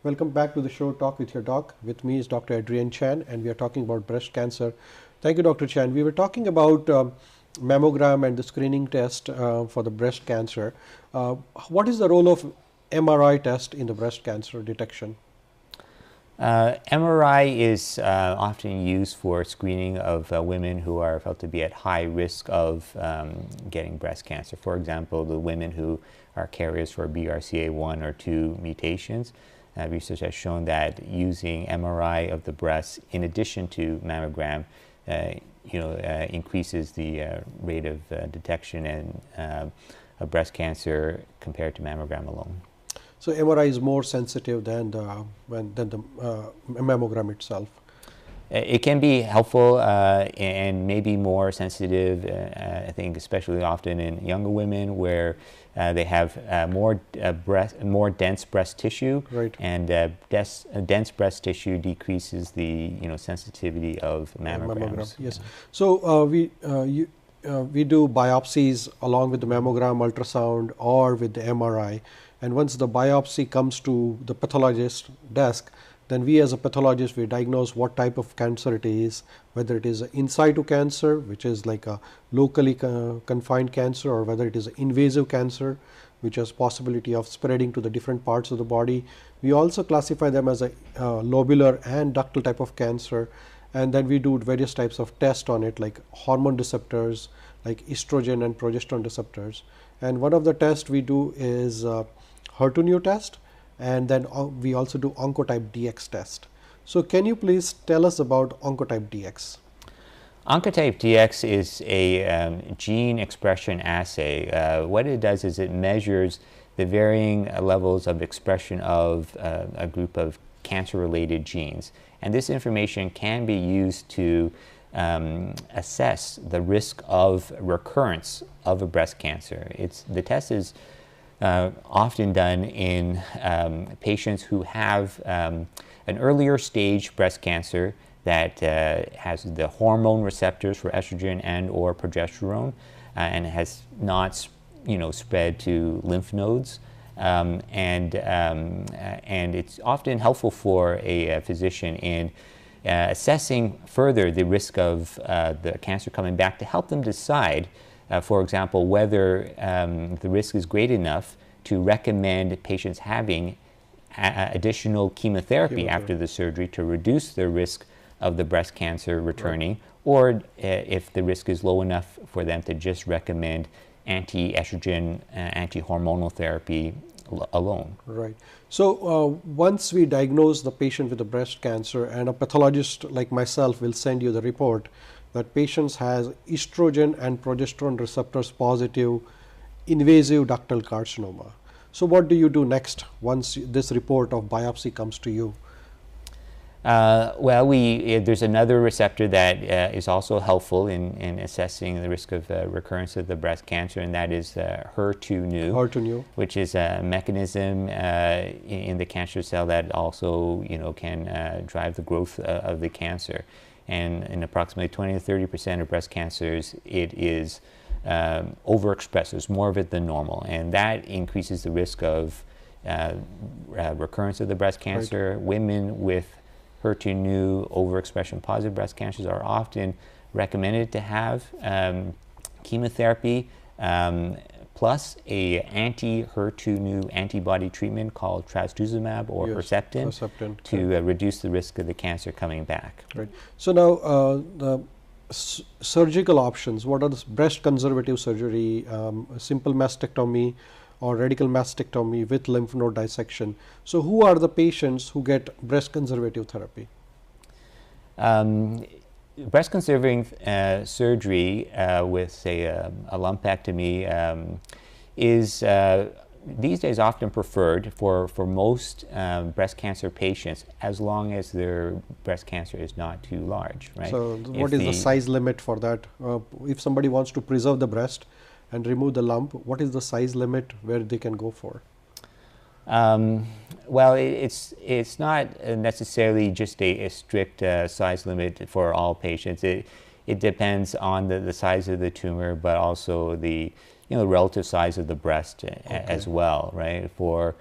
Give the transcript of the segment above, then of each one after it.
Welcome back to the show Talk with Your Doc. With me is Dr. Adrian Chan, and we are talking about breast cancer. Thank you, Dr. Chan. We were talking about mammogram and the screening test for the breast cancer. What is the role of MRI test in the breast cancer detection? MRI is often used for screening of women who are felt to be at high risk of getting breast cancer. For example, the women who are carriers for BRCA1 or 2 mutations. Research has shown that using MRI of the breast in addition to mammogram increases the rate of detection and of breast cancer compared to mammogram alone. So MRI is more sensitive than the mammogram itself. It can be helpful and maybe more sensitive, I think, especially often in younger women where they have more dense breast tissue, right. And dense breast tissue decreases the sensitivity of mammograms. Yes. So we do biopsies along with the mammogram, ultrasound, or with the MRI. And once the biopsy comes to the pathologist's desk, then we as a pathologist, we diagnose what type of cancer it is, whether it is in situ cancer, which is like a locally confined cancer, or whether it is invasive cancer, which has possibility of spreading to the different parts of the body. We also classify them as a lobular and ductal type of cancer. And then we do various types of tests on it, like hormone receptors, like estrogen and progesterone receptors. And one of the tests we do is HER2/neu test, and then we also do Oncotype DX test. So can you please tell us about Oncotype DX? Oncotype DX is a gene expression assay. What it does is it measures the varying levels of expression of a group of cancer-related genes. And this information can be used to assess the risk of recurrence of a breast cancer. The test is often done in patients who have an earlier stage breast cancer that has the hormone receptors for estrogen and or progesterone and has not spread to lymph nodes. And it's often helpful for a physician in assessing further the risk of the cancer coming back to help them decide, for example, whether the risk is great enough to recommend patients having additional chemotherapy after the surgery to reduce their risk of the breast cancer returning, right. Or if the risk is low enough for them to just recommend anti-estrogen, anti-hormonal therapy alone. Right. So once we diagnose the patient with the breast cancer, and a pathologist like myself will send you the report that patients has estrogen and progesterone receptors positive invasive ductal carcinoma. So what do you do next once this report of biopsy comes to you? Well, there's another receptor that is also helpful in assessing the risk of recurrence of the breast cancer, and that is HER2/neu. HER2/neu, which is a mechanism in the cancer cell that also can drive the growth of the cancer. And in approximately 20 to 30% of breast cancers, it is overexpressed. There's more of it than normal, and that increases the risk of recurrence of the breast cancer. Right. Women with HER2/neu overexpression positive breast cancers are often recommended to have chemotherapy plus a anti-HER2/neu antibody treatment called trastuzumab or Herceptin to reduce the risk of the cancer coming back. Right. So now the surgical options, what are the breast conservative surgery, simple mastectomy or radical mastectomy with lymph node dissection? So who are the patients who get breast conservative therapy? Breast conserving surgery with, say, a lumpectomy is these days often preferred for most breast cancer patients, as long as their breast cancer is not too large, right? So what is the size limit for that? If somebody wants to preserve the breast and remove the lump, what is the size limit where they can go for? Well, it's not necessarily just a strict size limit for all patients. It depends on the size of the tumor, but also the relative size of the breast as well, right? For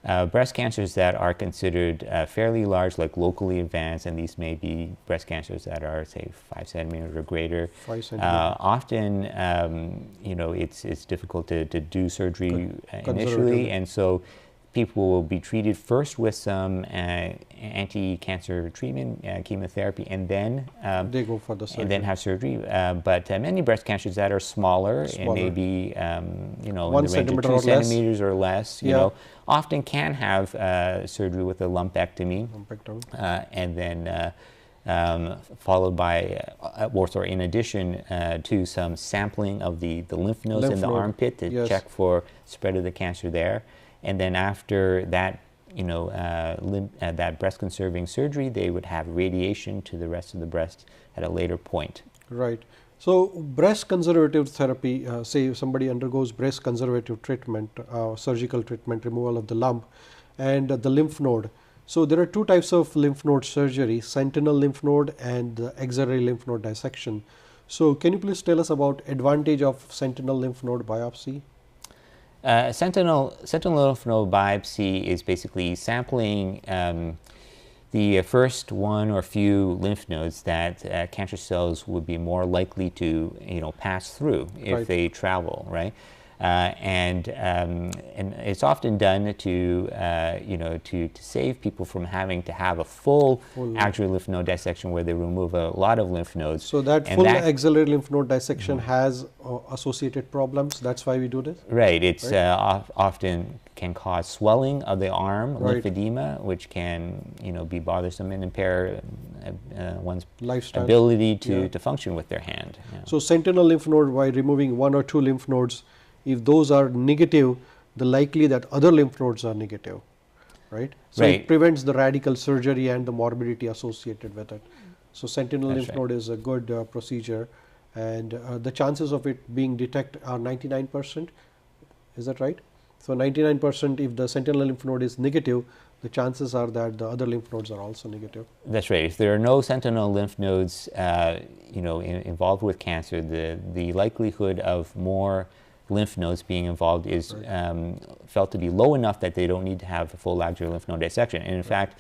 Breast cancers that are considered fairly large, like locally advanced, and these may be breast cancers that are, say, 5 centimeters or greater. 5 centimeters. Often, it's difficult to do surgery initially, and so people will be treated first with some anti-cancer treatment, chemotherapy, and then they go for the surgery. And then have surgery. But many breast cancers that are smaller. And maybe in the range of 2 centimeters or less, you know, often can have surgery with a lumpectomy. And then followed by, or in addition to some sampling of the lymph nodes in the armpit to check for spread of the cancer there. And then after that, that breast conserving surgery, they would have radiation to the rest of the breast at a later point. Right. So breast conservative therapy, say if somebody undergoes breast conservative treatment, surgical treatment, removal of the lump and the lymph node. So there are two types of lymph node surgery, sentinel lymph node and the axillary lymph node dissection. So can you please tell us about advantage of sentinel lymph node biopsy? Sentinel lymph node biopsy is basically sampling the first one or few lymph nodes that cancer cells would be more likely to, pass through if they travel, right? And it's often done to to save people from having to have a full axillary lymph node dissection where they remove a lot of lymph nodes. So that full axillary lymph node dissection has associated problems. That's why we do this. Right. It's often can cause swelling of the arm, lymphedema, which can be bothersome and impair one's ability to function with their hand. So sentinel lymph node, by removing 1 or 2 lymph nodes, if those are negative, the likely that other lymph nodes are negative, right? So it prevents the radical surgery and the morbidity associated with it. So sentinel lymph node is a good procedure, and the chances of it being detected are 99%. Is that right? So 99%, if the sentinel lymph node is negative, the chances are that the other lymph nodes are also negative. That's right. If there are no sentinel lymph nodes, involved with cancer, the likelihood of more lymph nodes being involved is felt to be low enough that they don't need to have a full axillary lymph node dissection. And in fact,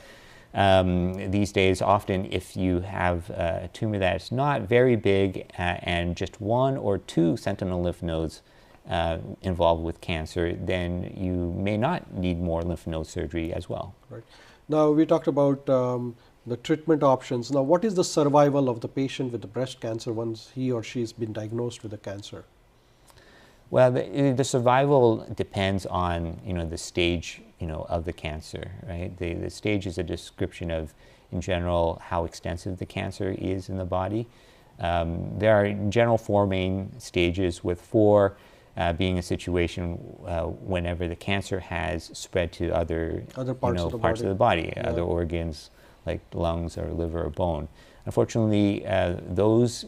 these days, often if you have a tumor that's not very big and just 1 or 2 sentinel lymph nodes involved with cancer, then you may not need more lymph node surgery as well. Right. Now we talked about the treatment options. Now what is the survival of the patient with the breast cancer once he or she has been diagnosed with the cancer? Well, the survival depends on the stage of the cancer, right? The stage is a description of, in general, how extensive the cancer is in the body. There are in general 4 main stages, with 4 being a situation whenever the cancer has spread to other parts of the body, other organs like lungs or liver or bone. Unfortunately, those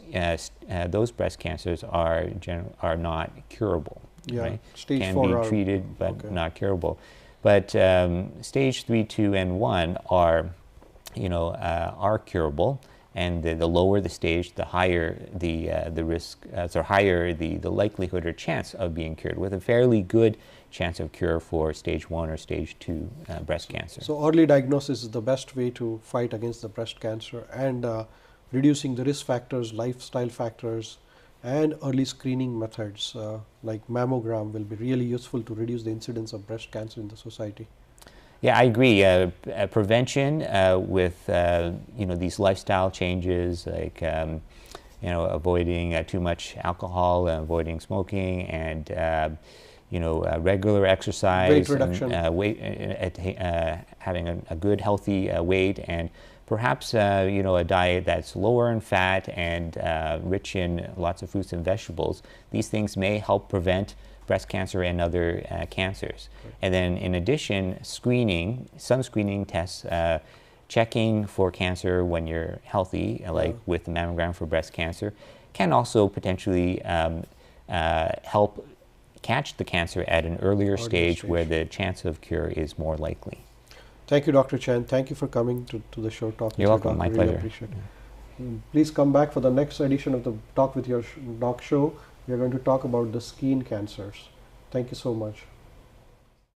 breast cancers are not curable. Right? Stage can 4 be treated, but not curable. But stage 3, 2, and 1 are curable, and the lower the stage, the higher the risk, so higher the likelihood or chance of being cured, with a fairly good chance of cure for stage 1 or stage 2 breast cancer. So early diagnosis is the best way to fight against the breast cancer, and reducing the risk factors, lifestyle factors, and early screening methods like mammogram will be really useful to reduce the incidence of breast cancer in the society. Yeah, I agree. Prevention with these lifestyle changes, like avoiding too much alcohol, avoiding smoking, and regular exercise, weight reduction, having a good healthy weight, and perhaps a diet that's lower in fat and rich in lots of fruits and vegetables. These things may help prevent breast cancer and other cancers. And then in addition, some screening tests, checking for cancer when you're healthy, like with the mammogram for breast cancer, can also potentially help catch the cancer at an earlier stage where the chance of cure is more likely. Thank you, Dr. Chan. Thank you for coming to the show. You're welcome. My pleasure. Appreciate it. Please come back for the next edition of the Talk with Your Doc show. We are going to talk about the skin cancers. Thank you so much.